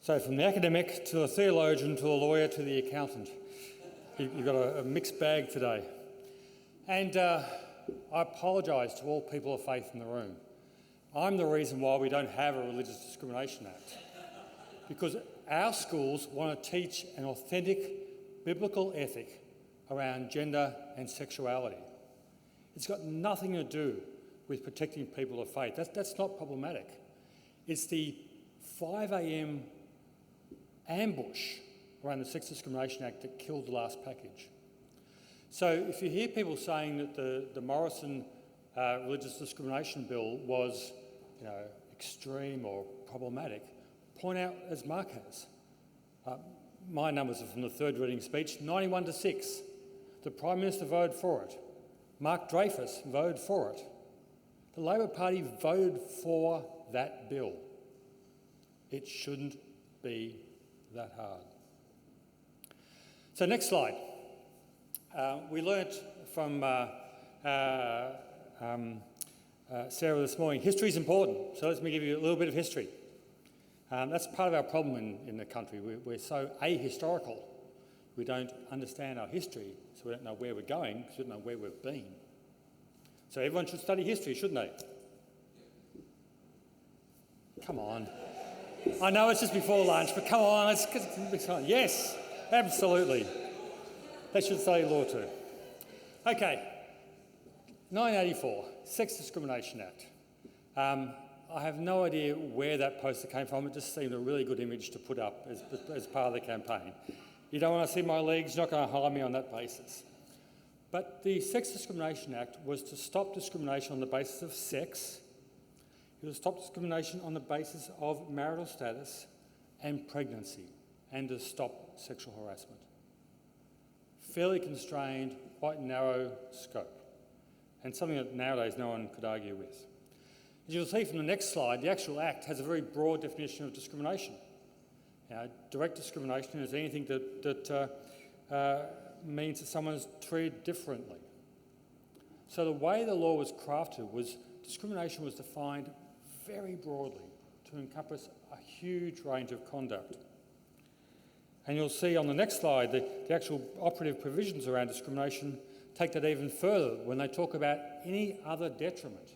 So from the academic to the theologian to the lawyer to the accountant, you've got a mixed bag today. And I apologise to all people of faith in the room. I'm the reason why we don't have a Religious Discrimination Act. Because our schools want to teach an authentic biblical ethic around gender and sexuality. It's got nothing to do with protecting people of faith. That's not problematic. It's the 5 a.m. ambush around the Sex Discrimination Act that killed the last package. So if you hear people saying that the Morrison Religious Discrimination Bill was, extreme or problematic, point out, as Mark has. My numbers are from the third reading speech, 91-6. The Prime Minister voted for it. Mark Dreyfus voted for it. The Labor Party voted for that bill. It shouldn't be that hard. So next slide. We learnt from Sarah this morning, history is important. So let me give you a little bit of history. That's part of our problem in the country. We're so ahistorical. We don't understand our history, so we don't know where we're going, because we don't know where we've been. So everyone should study history, shouldn't they? Come on. I know it's just before lunch, but come on, let's get yes, absolutely. They should study law too. Okay, 1984, Sex Discrimination Act. I have no idea where that poster came from. It just seemed a really good image to put up as part of the campaign. You don't want to see my legs, you're not going to hire me on that basis. But the Sex Discrimination Act was to stop discrimination on the basis of sex. It was to stop discrimination on the basis of marital status and pregnancy, and to stop sexual harassment. Fairly constrained, quite narrow scope, and something that nowadays no one could argue with. As you'll see from the next slide, the actual Act has a very broad definition of discrimination. Direct discrimination is anything that means that someone is treated differently. So the way the law was crafted was discrimination was defined very broadly to encompass a huge range of conduct. And you'll see on the next slide the actual operative provisions around discrimination take that even further when they talk about any other detriment.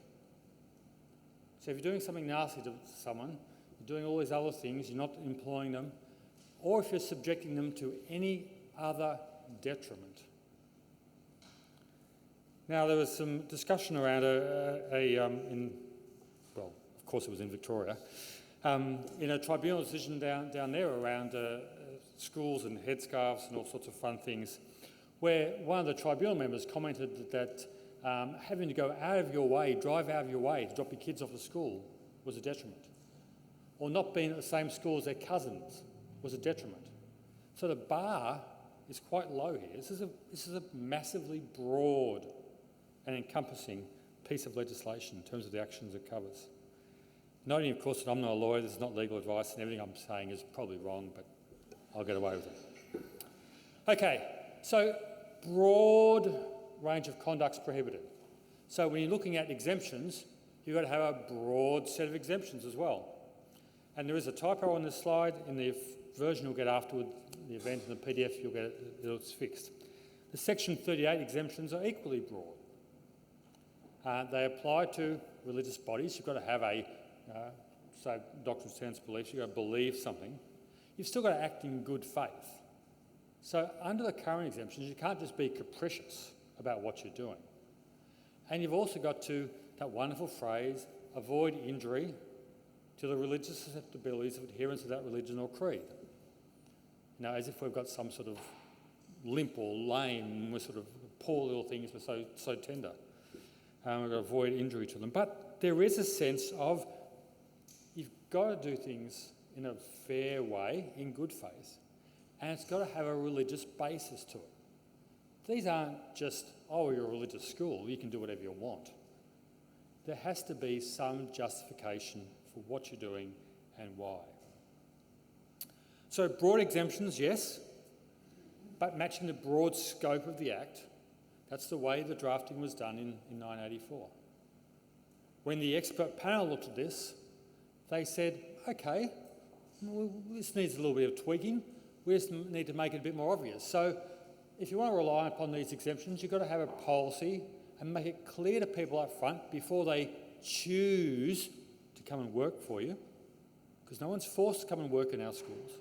So if you're doing something nasty to someone, you're doing all these other things, you're not employing them, or if you're subjecting them to any other detriment. Now, there was some discussion around of course it was in Victoria, in a tribunal decision down there around schools and headscarves and all sorts of fun things, where one of the tribunal members commented that having to go out of your way, drive out of your way to drop your kids off to school was a detriment. Or not being at the same school as their cousins was a detriment. So the bar is quite low here. This is a massively broad and encompassing piece of legislation in terms of the actions it covers. Noting, of course, that I'm not a lawyer, this is not legal advice, and everything I'm saying is probably wrong, but I'll get away with it. Okay, so broad range of conducts prohibited. So when you're looking at exemptions, you've got to have a broad set of exemptions as well. And there is a typo on this slide. In the version you'll get afterward, the event in the PDF, you'll get it's fixed. The Section 38 exemptions are equally broad. They apply to religious bodies. You've got to have say, doctrine, stance, beliefs. You've got to believe something. You've still got to act in good faith. So under the current exemptions, you can't just be capricious about what you're doing. And you've also got to, that wonderful phrase, avoid injury to the religious susceptibilities of adherents of that religion or creed. As if we've got some sort of limp or lame, we're sort of poor little things, we're so tender. We've got to avoid injury to them. But there is a sense of you've got to do things in a fair way, in good faith, and it's got to have a religious basis to it. These aren't just, you're a religious school, you can do whatever you want. There has to be some justification for what you're doing and why. So broad exemptions, yes, but matching the broad scope of the Act. That's the way the drafting was done in 1984. When the expert panel looked at this, they said, okay, this needs a little bit of tweaking. We just need to make it a bit more obvious. So if you want to rely upon these exemptions, you've got to have a policy and make it clear to people up front before they choose to come and work for you, because no one's forced to come and work in our schools,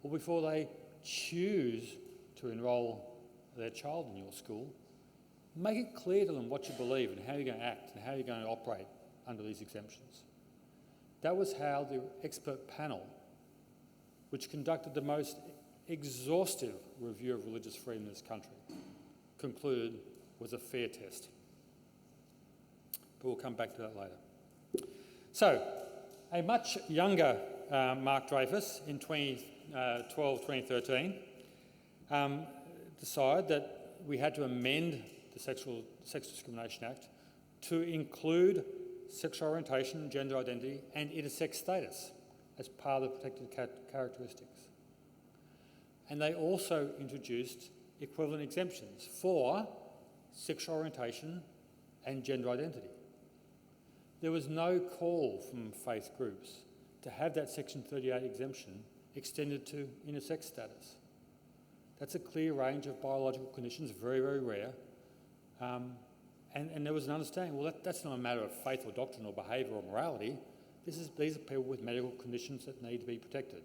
or before they choose to enrol their child in your school. Make it clear to them what you believe and how you're going to act and how you're going to operate under these exemptions. That was how the expert panel, which conducted the most exhaustive review of religious freedom in this country, concluded was a fair test. But we'll come back to that later. So, a much younger Mark Dreyfus in 2013 decided that we had to amend the Sex Discrimination Act to include sexual orientation, gender identity and intersex status as part of the protected characteristics. And they also introduced equivalent exemptions for sexual orientation and gender identity. There was no call from faith groups to have that Section 38 exemption extended to intersex status. That's a clear range of biological conditions, very, very rare. And there was an understanding, well, that's not a matter of faith or doctrine or behaviour or morality. These are people with medical conditions that need to be protected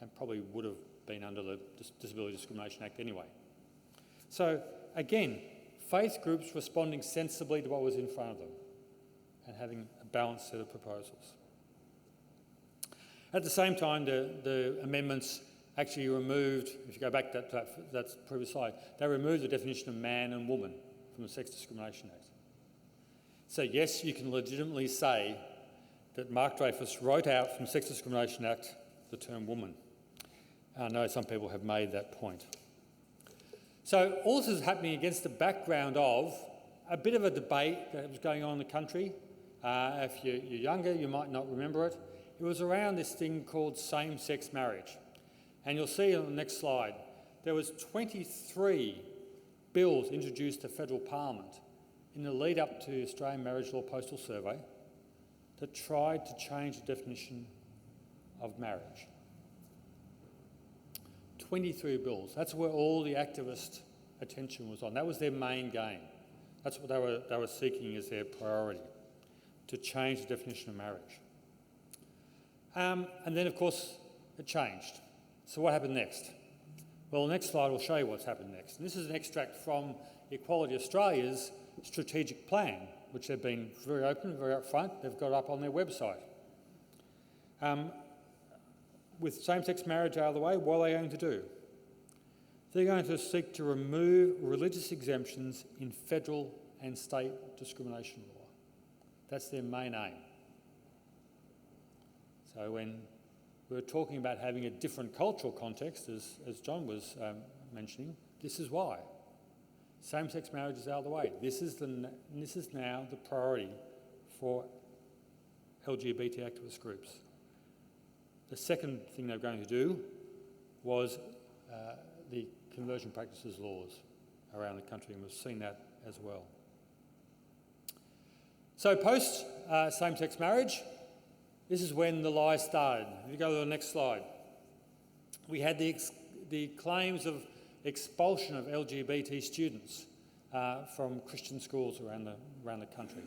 and probably would have been under the Disability Discrimination Act anyway. So, again, faith groups responding sensibly to what was in front of them and having a balanced set of proposals. At the same time, the amendments actually removed, if you go back to that previous slide, they removed the definition of man and woman from the Sex Discrimination Act. So yes, you can legitimately say that Mark Dreyfus wrote out from the Sex Discrimination Act the term woman. I know some people have made that point. So all this is happening against the background of a bit of a debate that was going on in the country. If you're younger, you might not remember it. It was around this thing called same-sex marriage. And you'll see on the next slide, there was 23 bills introduced to federal parliament in the lead up to the Australian Marriage Law Postal Survey that tried to change the definition of marriage. 23 bills. That's where all the activist attention was on. That was their main game. That's what they were seeking as their priority, to change the definition of marriage. And then, of course, it changed. So what happened next? Well, the next slide will show you what's happened next. And this is an extract from Equality Australia's strategic plan, which they've been very open, very upfront. They've got up on their website. With same-sex marriage out of the way, what are they going to do? They're going to seek to remove religious exemptions in federal and state discrimination law. That's their main aim. So when we're talking about having a different cultural context, as John was mentioning, this is why. Same-sex marriage is out of the way. This is now the priority for LGBT activist groups. The second thing they're going to do was the conversion practices laws around the country, and we've seen that as well. So post same-sex marriage, this is when the lies started. If you go to the next slide, we had the claims of expulsion of LGBT students from Christian schools around the country.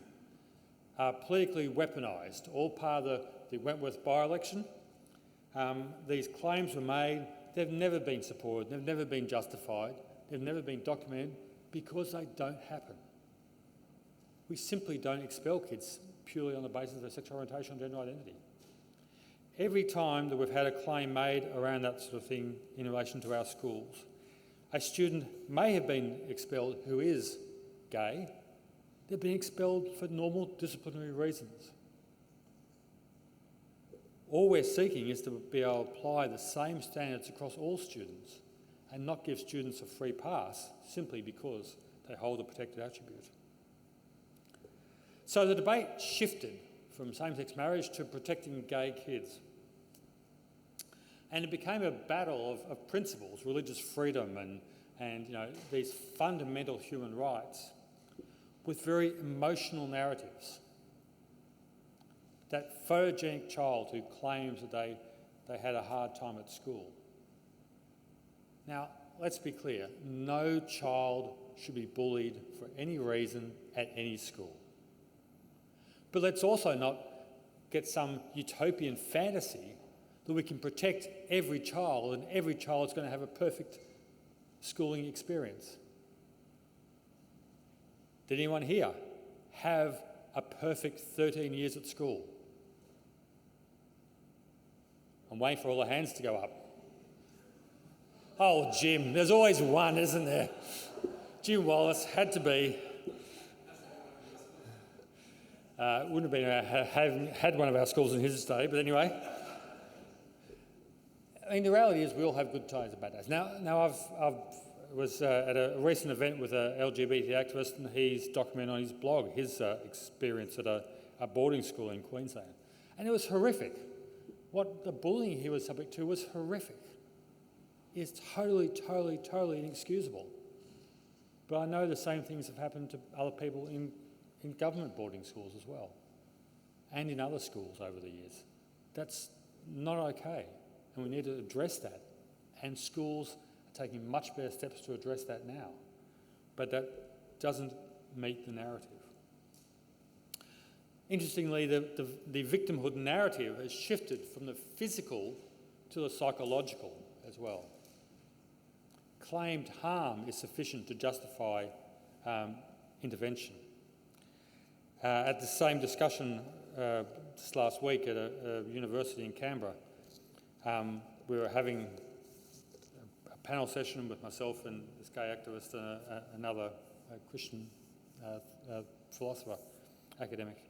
Politically weaponised, all part of the Wentworth by-election. These claims were made. They've never been supported. They've never been justified. They've never been documented because they don't happen. We simply don't expel kids purely on the basis of their sexual orientation and gender identity. Every time that we've had a claim made around that sort of thing in relation to our schools, a student may have been expelled who is gay. They've been expelled for normal disciplinary reasons. All we're seeking is to be able to apply the same standards across all students and not give students a free pass simply because they hold a protected attribute. So the debate shifted from same-sex marriage to protecting gay kids. And it became a battle of principles, religious freedom and these fundamental human rights with very emotional narratives. That photogenic child who claims that they had a hard time at school. Now, let's be clear, no child should be bullied for any reason at any school. But let's also not get some utopian fantasy that we can protect every child and every child is going to have a perfect schooling experience. Did anyone here have a perfect 13 years at school? I'm waiting for all the hands to go up. Oh, Jim, there's always one, isn't there? Jim Wallace had to be. Wouldn't have been had one of our schools in his day, but anyway. I mean, the reality is we all have good times and bad days. Now I was at a recent event with an LGBT activist, and he's documenting on his blog his experience at a boarding school in Queensland. And it was horrific. What the bullying he was subject to was horrific. It's totally inexcusable. But I know the same things have happened to other people in government boarding schools as well, and in other schools over the years. That's not okay, and we need to address that. And schools are taking much better steps to address that now. But that doesn't meet the narrative. Interestingly, the victimhood narrative has shifted from the physical to the psychological as well. Claimed harm is sufficient to justify intervention. At the same discussion just last week at a university in Canberra, we were having a panel session with myself and this gay activist and another Christian philosopher, academic.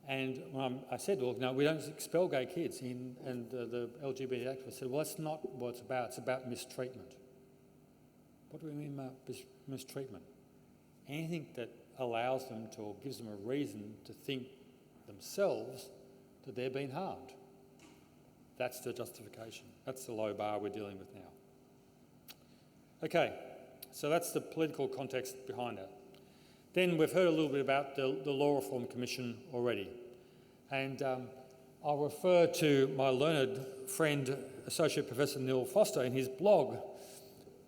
And I said, well, no, we don't expel gay kids. And the LGBT activist said, well, that's not what it's about. It's about mistreatment. What do we mean by mistreatment? Anything that allows them to, or gives them a reason to think themselves that they're being harmed. That's the justification. That's the low bar we're dealing with now. Okay, so that's the political context behind it. Then we've heard a little bit about the Law Reform Commission already. And I'll refer to my learned friend, Associate Professor Neil Foster, in his blog,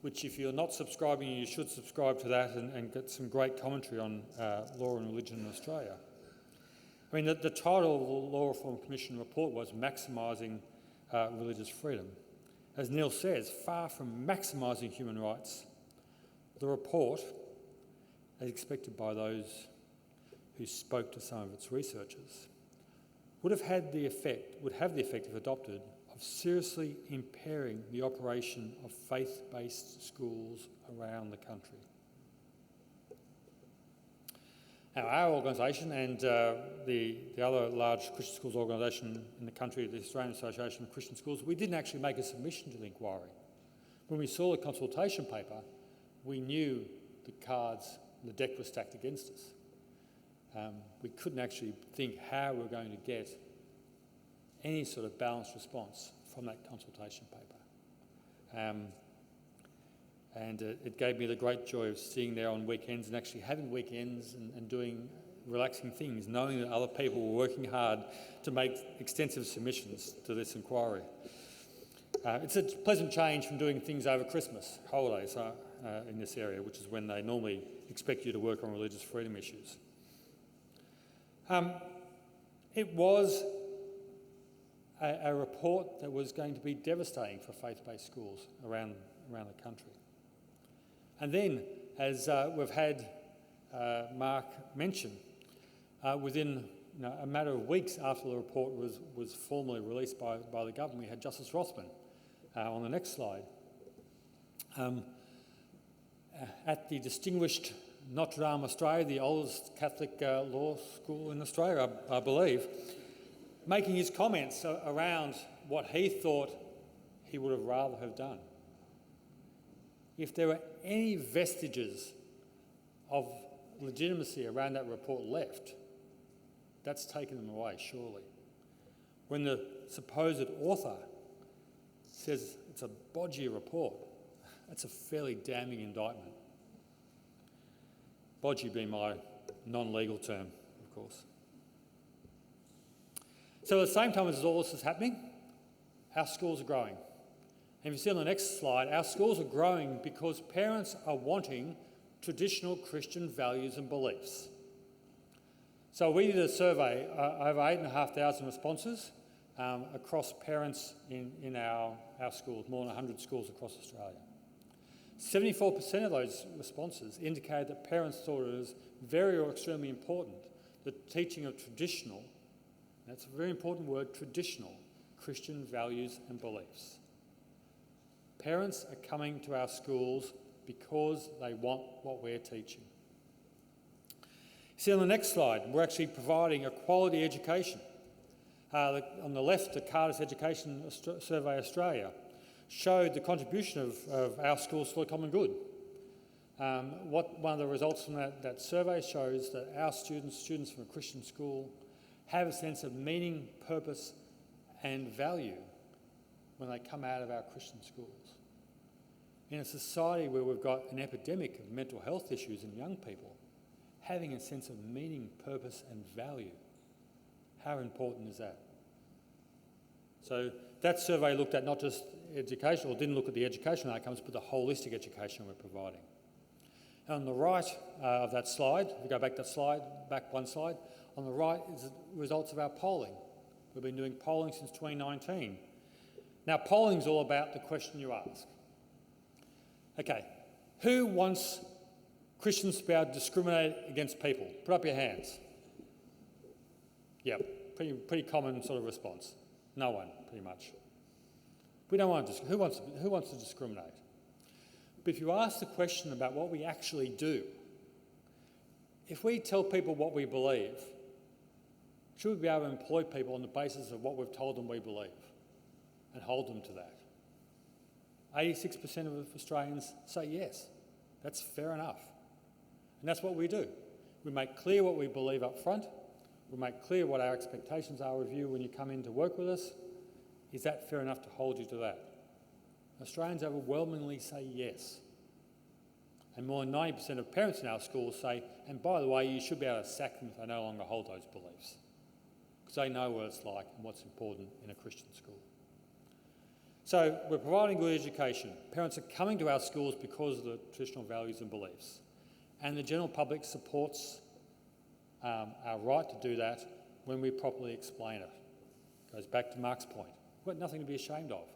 which if you're not subscribing, you should subscribe to that and get some great commentary on law and religion in Australia. I mean, the title of the Law Reform Commission report was Maximising Religious Freedom. As Neil says, far from maximising human rights, the report, as expected by those who spoke to some of its researchers, would have the effect, if adopted, of seriously impairing the operation of faith-based schools around the country. Now, our organisation and the other large Christian schools organisation in the country, the Australian Association of Christian Schools, we didn't actually make a submission to the inquiry. When we saw the consultation paper, we knew the cards, the deck was stacked against us. We couldn't actually think how we were going to get any sort of balanced response from that consultation paper. And it gave me the great joy of sitting there on weekends and actually having weekends and doing relaxing things, knowing that other people were working hard to make extensive submissions to this inquiry. It's a pleasant change from doing things over Christmas holidays in this area, which is when they normally expect you to work on religious freedom issues. It was a report that was going to be devastating for faith-based schools around the country. And then, as we've had Mark mention, within a matter of weeks after the report was formally released by the government, we had Justice Rothman on the next slide. At the distinguished Notre Dame Australia, the oldest Catholic law school in Australia, I believe, making his comments around what he thought he would have rather have done. If there were any vestiges of legitimacy around that report left, that's taken them away, surely. When the supposed author says it's a bodgy report, that's a fairly damning indictment. Bodgy being my non-legal term, of course. So at the same time as all this is happening, our schools are growing. And if you see on the next slide, our schools are growing because parents are wanting traditional Christian values and beliefs. So we did a survey, over 8,500 responses across parents in our schools, more than 100 schools across Australia. 74% of those responses indicated that parents thought it was very or extremely important, the teaching of traditional, that's a very important word, traditional Christian values and beliefs. Parents are coming to our schools because they want what we're teaching. See on the next slide, we're actually providing a quality education. On the left, the Carter's Education Survey Australia showed the contribution of our schools to the common good. One of the results from that survey shows that our students from a Christian school, have a sense of meaning, purpose and value when they come out of our Christian schools. In a society where we've got an epidemic of mental health issues in young people, having a sense of meaning, purpose and value, how important is that? So that survey looked at not just education, or didn't look at the educational outcomes, but the holistic education we're providing. And on the right of that slide, if you go back one slide, on the right is the results of our polling. We've been doing polling since 2019. Now, polling is all about the question you ask. Okay, who wants Christians to be able to discriminate against people? Put up your hands. Yep, pretty common sort of response. No one, pretty much. We don't want to. Who wants to discriminate? But if you ask the question about what we actually do, if we tell people what we believe, should we be able to employ people on the basis of what we've told them we believe and hold them to that? 86% of Australians say yes. That's fair enough. And that's what we do. We make clear what we believe up front. We make clear what our expectations are of you when you come in to work with us. Is that fair enough to hold you to that? Australians overwhelmingly say yes. And more than 90% of parents in our schools say, and by the way, you should be able to sack them if they no longer hold those beliefs, because they know what it's like and what's important in a Christian school. So we're providing good education. Parents are coming to our schools because of the traditional values and beliefs. And the general public supports our right to do that when we properly explain it. Goes back to Mark's point. We've got nothing to be ashamed of.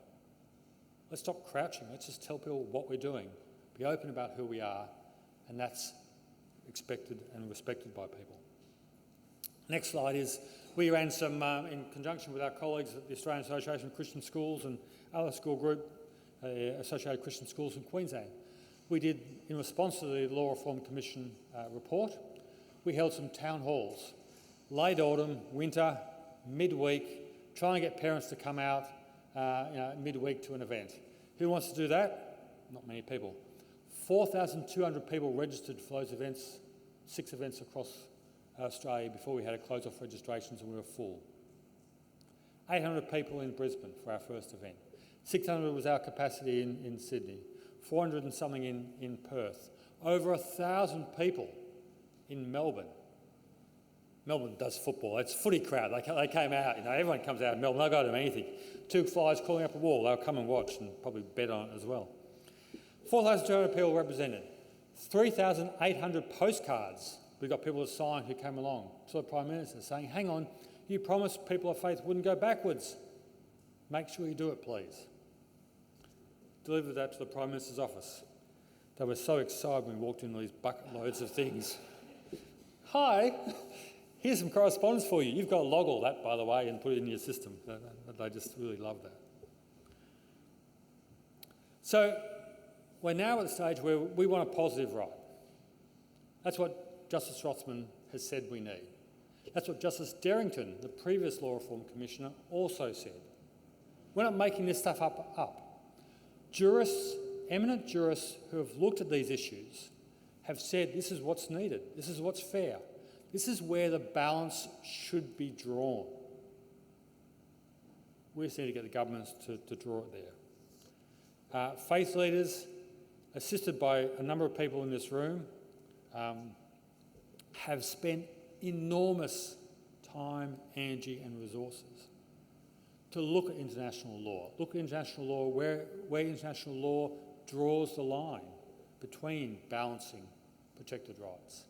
Let's stop crouching. Let's just tell people what we're doing. Be open about who we are, and that's expected and respected by people. Next slide is, we ran some, in conjunction with our colleagues at the Australian Association of Christian Schools and other school group, Associated Christian Schools in Queensland. We did, in response to the Law Reform Commission report, we held some town halls, late autumn, winter, midweek, trying to get parents to come out midweek to an event. Who wants to do that? Not many people. 4,200 people registered for those events, 6 events across Australia before we had to close off registrations and we were full. 800 people in Brisbane for our first event. 600 was our capacity in Sydney. 400 and something in Perth. Over 1,000 people in Melbourne. Melbourne does football. It's a footy crowd. They came out. Everyone comes out of Melbourne. They'll go to anything. 2 flies calling up a wall. They'll come and watch and probably bet on it as well. 4,200 people represented. 3,800 postcards. We got people to sign who came along to the Prime Minister saying, hang on, you promised people of faith wouldn't go backwards. Make sure you do it, please. Delivered that to the Prime Minister's office. They were so excited when we walked in with these bucket loads of things. Hi, here's some correspondence for you. You've got to log all that, by the way, and put it in your system. They just really love that. So we're now at the stage where we want a positive right. That's what Justice Rothman has said we need. That's what Justice Derrington, the previous Law Reform Commissioner, also said. We're not making this stuff up. Jurists, eminent jurists who have looked at these issues have said this is what's needed, this is what's fair, this is where the balance should be drawn. We just need to get the governments to draw it there. Faith leaders, assisted by a number of people in this room, have spent enormous time, energy and resources to look at international law. Look at international law, where international law draws the line between balancing protected rights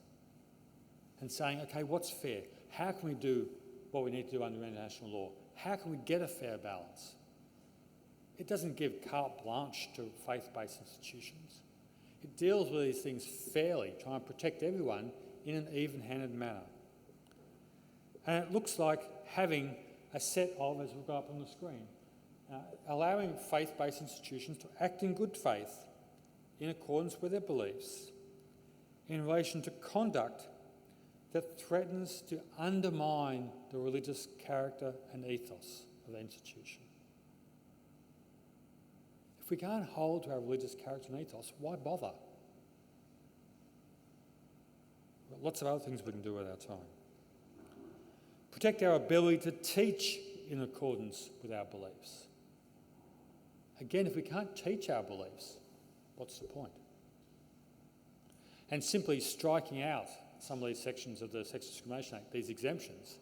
and saying, okay, what's fair? How can we do what we need to do under international law? How can we get a fair balance? It doesn't give carte blanche to faith-based institutions. It deals with these things fairly, trying to protect everyone in an even-handed manner. And it looks like having a set of, as we've got up on the screen, allowing faith-based institutions to act in good faith in accordance with their beliefs in relation to conduct that threatens to undermine the religious character and ethos of the institution. If we can't hold to our religious character and ethos, why bother? We've got lots of other things we can do with our time. Protect our ability to teach in accordance with our beliefs. Again, if we can't teach our beliefs, what's the point? And simply striking out some of these sections of the Sex Discrimination Act, these exemptions,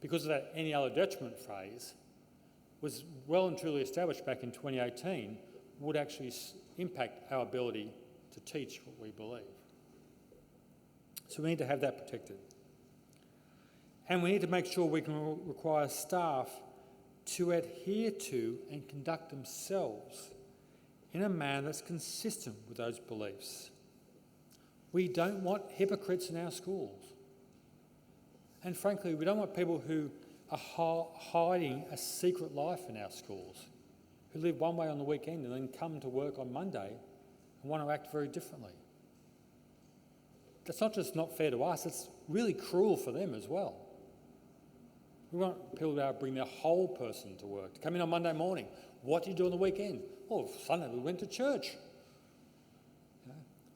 because of that any other detriment phrase, was well and truly established back in 2018, would actually impact our ability to teach what we believe. So we need to have that protected. And we need to make sure we can require staff to adhere to and conduct themselves in a manner that's consistent with those beliefs. We don't want hypocrites in our schools. And frankly, we don't want people who are hiding a secret life in our schools, who live one way on the weekend and then come to work on Monday and want to act very differently. That's not just not fair to us, it's really cruel for them as well. We want people to be able to bring their whole person to work, to come in on Monday morning. What do you do on the weekend? Oh, Sunday we went to church.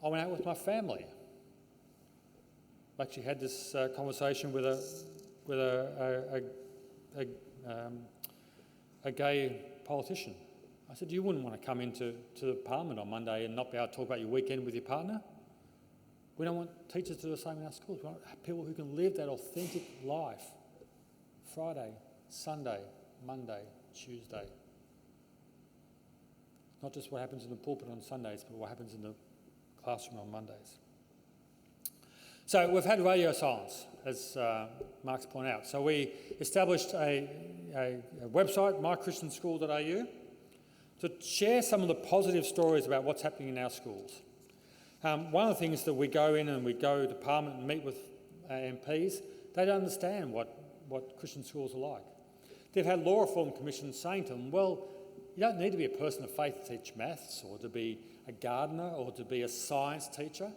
I went out with my family. I actually had this conversation with a gay politician. I said, you wouldn't want to come into the Parliament on Monday and not be able to talk about your weekend with your partner? We don't want teachers to do the same in our schools. We want people who can live that authentic life. Friday, Sunday, Monday, Tuesday. Not just what happens in the pulpit on Sundays, but what happens in the classroom on Mondays. So we've had radio silence, as Mark's pointed out. So we established a website, mychristianschool.au, to share some of the positive stories about what's happening in our schools. One of the things that we go in and we go to Parliament and meet with MPs, they don't understand what Christian schools are like. They've had law reform commissions saying to them, well, you don't need to be a person of faith to teach maths or to be a gardener or to be a science teacher.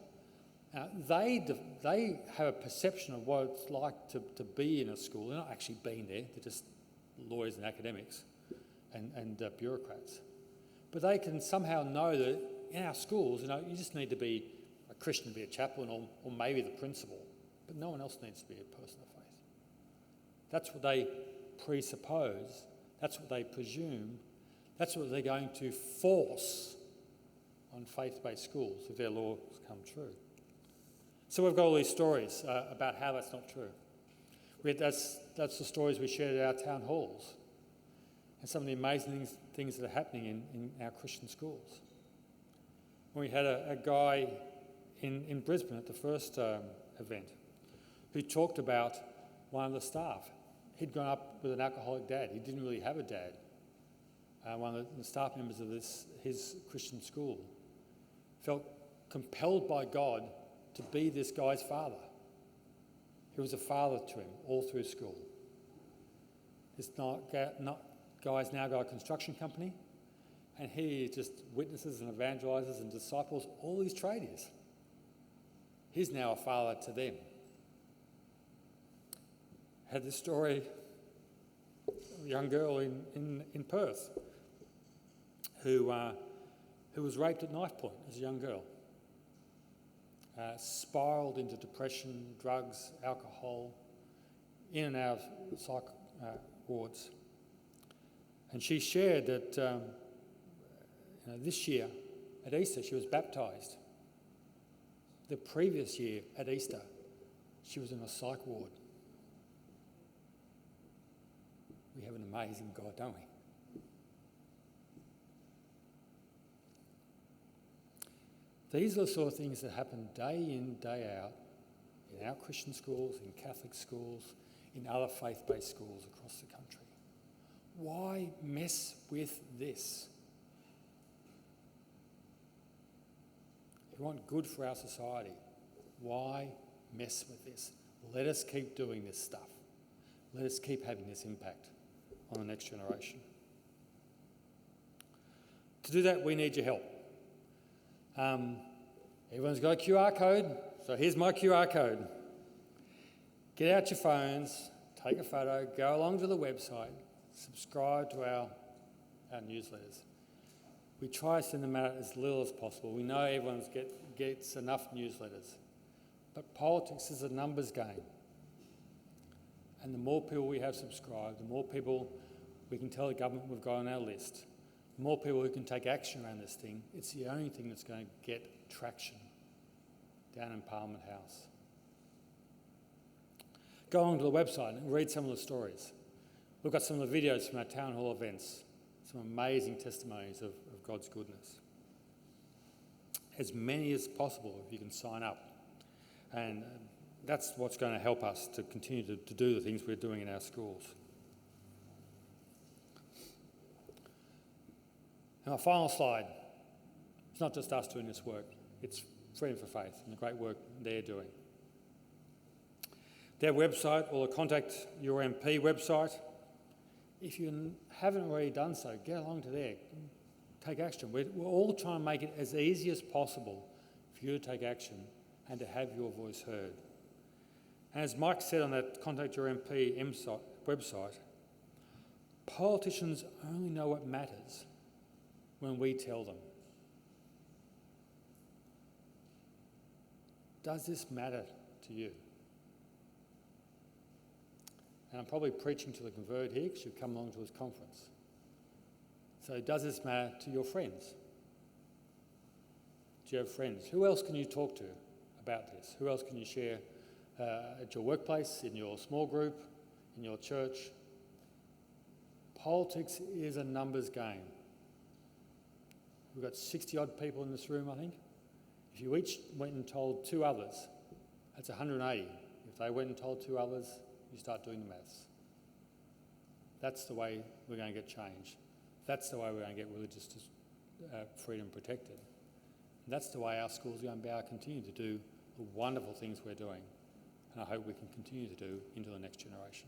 They have a perception of what it's like to be in a school. They're not actually being there, they're just lawyers and academics and bureaucrats. But they can somehow know that in our schools, you just need to be a Christian to be a chaplain or maybe the principal, but no one else needs to be a person of faith. That's what they presuppose, that's what they presume, that's what they're going to force on faith-based schools if their laws come true. So we've got all these stories about how that's not true. That's the stories we shared at our town halls and some of the amazing things that are happening in our Christian schools. We had a guy in Brisbane at the first event who talked about one of the staff. He'd grown up with an alcoholic dad. He didn't really have a dad. One of the staff members of his Christian school felt compelled by God to be this guy's father. He was a father to him all through school. This guy's now got a construction company, and he just witnesses and evangelises and disciples all these tradies. He's now a father to them. Had this story of a young girl in Perth who was raped at knife point as a young girl. Spiralled into depression, drugs, alcohol, in and out of psych wards. And she shared that this year at Easter she was baptised. The previous year at Easter she was in a psych ward. We have an amazing God, don't we? These are the sort of things that happen day in, day out in our Christian schools, in Catholic schools, in other faith-based schools across the country. Why mess with this? If you want good for our society, why mess with this? Let us keep doing this stuff. Let us keep having this impact on the next generation. To do that, we need your help. Everyone's got a QR code, so here's my QR code. Get out your phones, take a photo, go along to the website, subscribe to our newsletters. We try to send them out as little as possible. We know everyone gets enough newsletters, but politics is a numbers game. And the more people we have subscribed, the more people we can tell the government we've got on our list, the more people who can take action around this thing. It's the only thing that's going to get traction down in Parliament House. Go onto the website and read some of the stories. Look at some of the videos from our town hall events, some amazing testimonies of God's goodness. As many as possible if you can sign up. And that's what's going to help us to continue to do the things we're doing in our schools. And our final slide. It's not just us doing this work. It's Freedom for Faith and the great work they're doing. Their website or the Contact Your MP website, if you haven't already done so, get along to there. Take action. We're all trying to make it as easy as possible for you to take action and to have your voice heard. And as Mike said on that Contact Your MP website, politicians only know what matters when we tell them. Does this matter to you? And I'm probably preaching to the converted here because you've come along to this conference. So does this matter to your friends? Do you have friends? Who else can you talk to about this? Who else can you share at your workplace, in your small group, in your church? Politics is a numbers game. We've got 60-odd people in this room, I think. If you each went and told 2 others, that's 180. If they went and told 2 others, you start doing the maths. That's the way we're going to get change. That's the way we're going to get religious freedom protected. And that's the way our schools are going to be able to continue to do the wonderful things we're doing. And I hope we can continue to do into the next generation.